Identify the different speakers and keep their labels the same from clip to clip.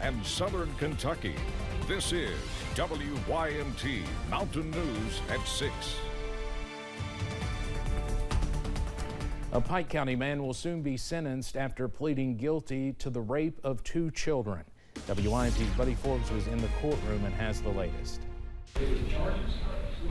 Speaker 1: And Southern Kentucky. This is WYMT Mountain News at 6.
Speaker 2: A Pike County man will soon be sentenced after pleading guilty to the rape of 2 children. WYMT's Buddy Forbes was in the courtroom and has the latest.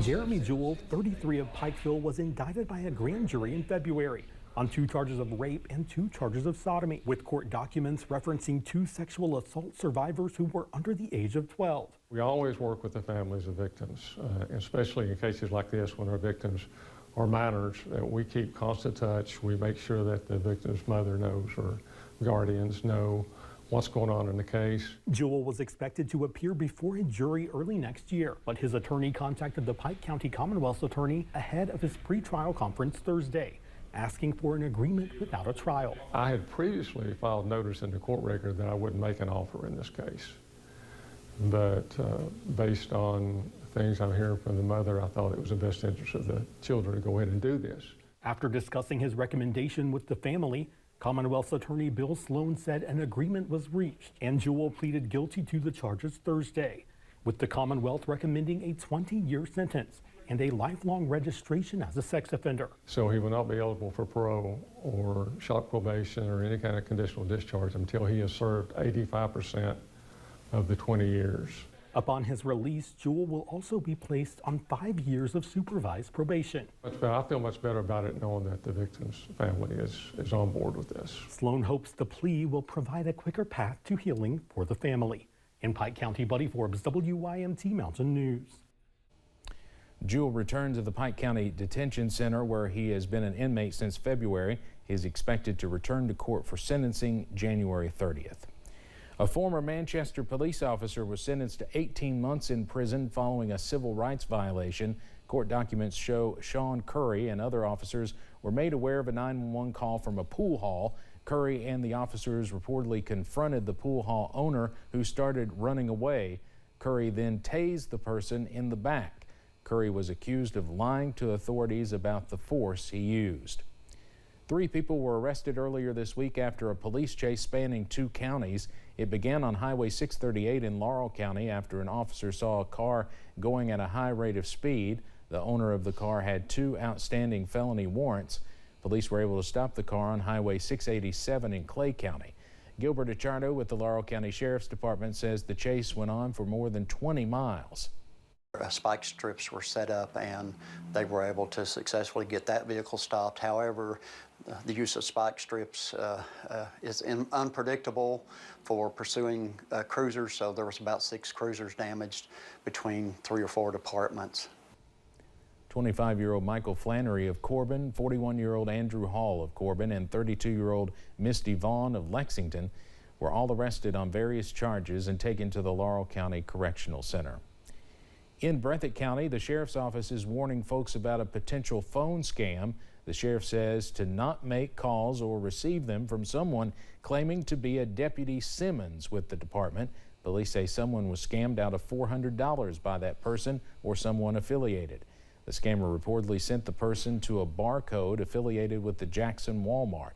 Speaker 3: Jeremy Jewell, 33 of Pikeville, was indicted by a grand jury in February on 2 charges of rape and 2 charges of sodomy, with court documents referencing 2 sexual assault survivors who were under the age of 12.
Speaker 4: We always work with the families of victims, especially in cases like this when our victims are minors. We keep constant touch. We make sure that the victim's mother knows or guardians know what's going on in the case.
Speaker 3: Jewell was expected to appear before a jury early next year, but his attorney contacted the Pike County Commonwealth's attorney ahead of his pretrial conference Thursday, asking for an agreement without a trial.
Speaker 4: I had previously filed notice in the court record that I wouldn't make an offer in this case. But based on things I'm hearing from the mother, I thought it was in the best interest of the children to go ahead and do this.
Speaker 3: After discussing his recommendation with the family, Commonwealth's attorney Bill Sloan said an agreement was reached, and Jewell pleaded guilty to the charges Thursday, with the Commonwealth recommending a 20-year sentence and a lifelong registration as a sex offender.
Speaker 4: So he will not be eligible for parole or shock probation or any kind of conditional discharge until he has served 85% of the 20 years.
Speaker 3: Upon his release, Jewell will also be placed on 5 years of supervised probation.
Speaker 4: I feel much better about it knowing that the victim's family is on board with this.
Speaker 3: Sloan hopes the plea will provide a quicker path to healing for the family. In Pike County, Buddy Forbes, WYMT Mountain News.
Speaker 2: Jewell returned to the Pike County Detention Center, where he has been an inmate since February. He is expected to return to court for sentencing January 30th. A former Manchester police officer was sentenced to 18 months in prison following a civil rights violation. Court documents show Sean Curry and other officers were made aware of a 911 call from a pool hall. Curry and the officers reportedly confronted the pool hall owner, who started running away. Curry then tased the person in the back. Curry was accused of lying to authorities about the force he used. 3 people were arrested earlier this week after a police chase spanning 2 counties. It began on Highway 638 in Laurel County after an officer saw a car going at a high rate of speed. The owner of the car had 2 outstanding felony warrants. Police were able to stop the car on Highway 687 in Clay County. Gilbert Achardo with the Laurel County Sheriff's Department says the chase went on for more than 20 miles.
Speaker 5: Spike strips were set up and they were able to successfully get that vehicle stopped. However, the use of spike strips is unpredictable for pursuing cruisers, so there was about 6 cruisers damaged between 3 or 4 departments.
Speaker 2: 25-year-old Michael Flannery of Corbin, 41-year-old Andrew Hall of Corbin, and 32-year-old Misty Vaughn of Lexington were all arrested on various charges and taken to the Laurel County Correctional Center. In Breathitt County, the sheriff's office is warning folks about a potential phone scam. The sheriff says to not make calls or receive them from someone claiming to be a Deputy Simmons with the department. Police say someone was scammed out of $400 by that person or someone affiliated. The scammer reportedly sent the person to a barcode affiliated with the Jackson Walmart.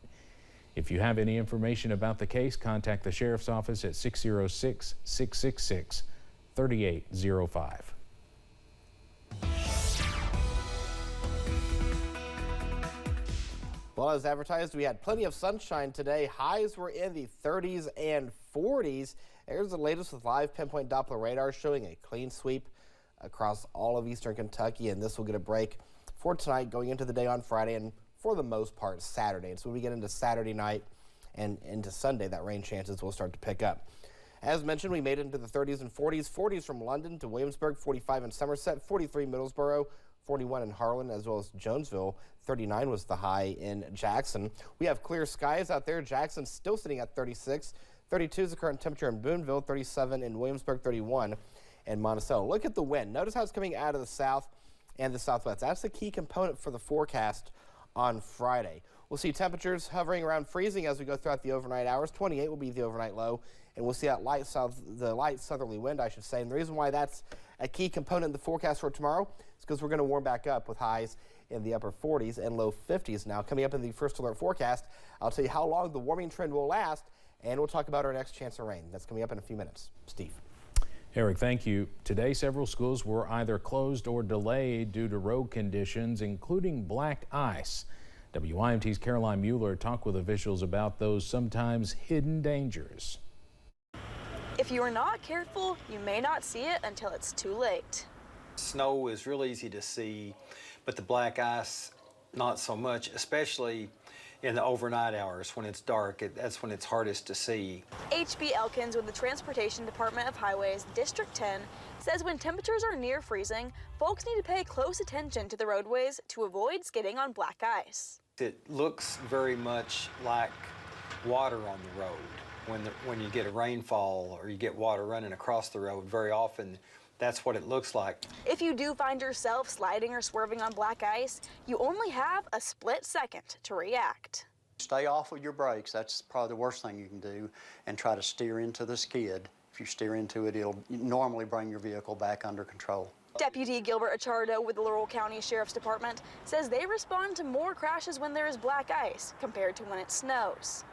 Speaker 2: If you have any information about the case, contact the sheriff's office at 606-666-3805.
Speaker 6: Well, as advertised, we had plenty of sunshine today. Highs were in the 30s and 40s. Here's the latest with live pinpoint Doppler radar showing a clean sweep across all of eastern Kentucky, and this will get a break for tonight going into the day on Friday and for the most part Saturday. And so when we get into Saturday night and into Sunday, that rain chances will start to pick up. As mentioned, we made it into the 30s and 40s. 40s from London to Williamsburg, 45 in Somerset, 43 Middlesboro, 41 in Harlan, as well as Jonesville. 39 was the high in Jackson. We have clear skies out there. Jackson still sitting at 36. 32 is the current temperature in Boonville, 37 in Williamsburg, 31 in Monticello. Look at the wind. Notice how it's coming out of the south and the southwest. That's the key component for the forecast on Friday. We'll see temperatures hovering around freezing as we go throughout the overnight hours. 28 will be the overnight low, and we'll see that light southerly wind, I should say. And the reason why that's a key component in the forecast for tomorrow is because we're going to warm back up with highs in the upper 40s and low 50s. Now, coming up in the first alert forecast, I'll tell you how long the warming trend will last And we'll talk about our next chance of rain. That's coming up in a few minutes. Steve.
Speaker 2: Eric, thank you. Today, several schools were either closed or delayed due to road conditions, including black ice. WYMT's Caroline Mueller talked with officials about those sometimes hidden dangers.
Speaker 7: If you are not careful, you may not see it until it's too late.
Speaker 8: Snow is real easy to see, but the black ice, not so much, especially in the overnight hours when it's dark. That's when it's hardest to see.
Speaker 7: H.B. Elkins with the Transportation Department of Highways, District 10, says when temperatures are near freezing, folks need to pay close attention to the roadways to avoid skidding on black ice.
Speaker 8: It looks very much like water on the road. When you get a rainfall or you get water running across the road, very often that's what it looks like.
Speaker 7: If you do find yourself sliding or swerving on black ice, you only have a split second to react.
Speaker 5: Stay off of your brakes. That's probably the worst thing you can do, and try to steer into the skid. If you steer into it, it'll normally bring your vehicle back under control.
Speaker 7: Deputy Gilbert Achardo with the Laurel County Sheriff's Department says they respond to more crashes when there is black ice compared to when it snows.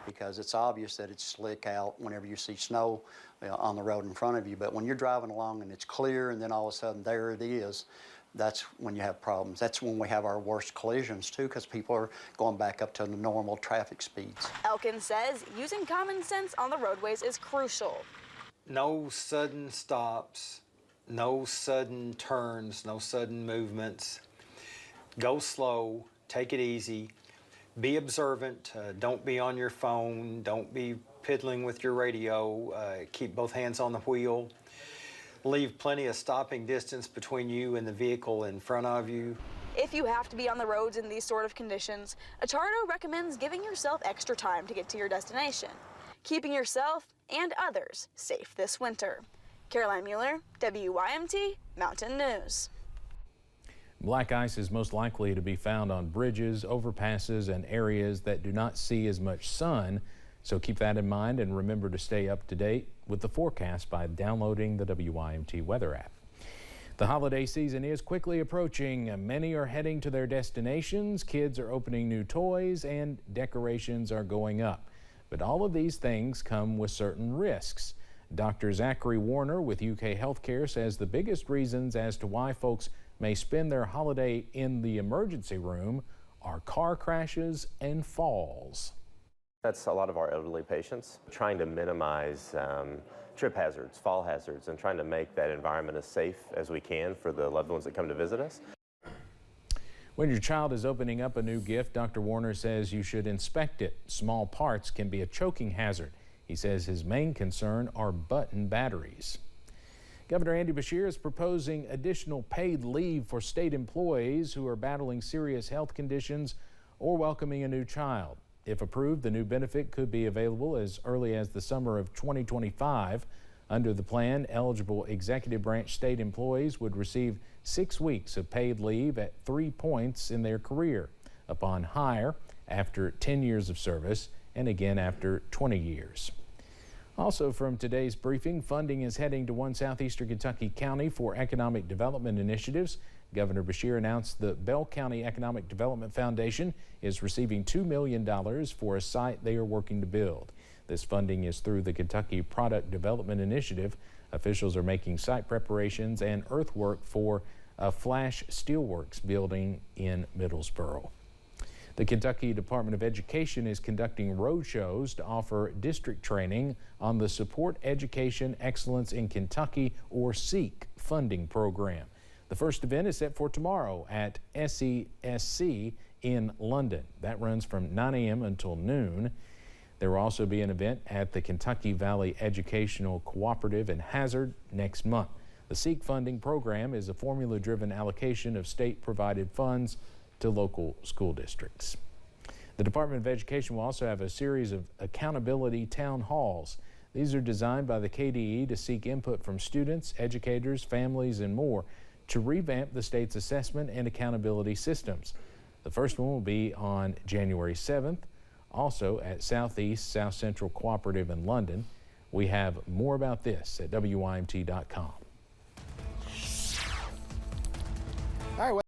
Speaker 5: Because it's obvious that it's slick out whenever you see snow on the road in front of you. But when you're driving along and it's clear and then all of a sudden there it is, that's when you have problems. That's when we have our worst collisions too, because people are going back up to the normal traffic speeds.
Speaker 7: Elkins says using common sense on the roadways is crucial.
Speaker 8: No sudden stops, no sudden turns, no sudden movements. Go slow, take it easy. Be observant, don't be on your phone, don't be piddling with your radio, keep both hands on the wheel. Leave plenty of stopping distance between you and the vehicle in front of you.
Speaker 7: If you have to be on the roads in these sort of conditions, Achardo recommends giving yourself extra time to get to your destination, keeping yourself and others safe this winter. Caroline Mueller, WYMT Mountain News.
Speaker 2: Black ice is most likely to be found on bridges, overpasses, and areas that do not see as much sun. So keep that in mind and remember to stay up to date with the forecast by downloading the WYMT weather app. The holiday season is quickly approaching. Many are heading to their destinations. Kids are opening new toys and decorations are going up. But all of these things come with certain risks. Dr. Zachary Warner with UK Healthcare says the biggest reasons as to why folks may spend their holiday in the emergency room are car crashes and falls.
Speaker 9: That's a lot of our elderly patients, trying to minimize trip hazards, fall hazards, and trying to make that environment as safe as we can for the loved ones that come to visit us.
Speaker 2: When your child is opening up a new gift, Dr. Warner says you should inspect it. Small parts can be a choking hazard. He says his main concern are button batteries. Governor Andy Beshear is proposing additional paid leave for state employees who are battling serious health conditions or welcoming a new child. If approved, the new benefit could be available as early as the summer of 2025. Under the plan, eligible executive branch state employees would receive 6 weeks of paid leave at 3 points in their career upon hire, after 10 years of service, and again after 20 years. Also from today's briefing, funding is heading to one southeastern Kentucky county for economic development initiatives. Governor Beshear announced the Bell County Economic Development Foundation is receiving $2 million for a site they are working to build. This funding is through the Kentucky Product Development Initiative. Officials are making site preparations and earthwork for a Flash Steelworks building in Middlesboro. The Kentucky Department of Education is conducting road shows to offer district training on the Support Education Excellence in Kentucky, or SEEK, funding program. The first event is set for tomorrow at SESC in London. That runs from 9 a.m. until noon. There will also be an event at the Kentucky Valley Educational Cooperative in Hazard next month. The SEEK funding program is a formula-driven allocation of state-provided funds to local school districts. The Department of Education will also have a series of accountability town halls. These are designed by the KDE to seek input from students, educators, families, and more to revamp the state's assessment and accountability systems. The first one will be on January 7th, also at Southeast South Central Cooperative in London. We have more about this at WYMT.com.
Speaker 6: All right.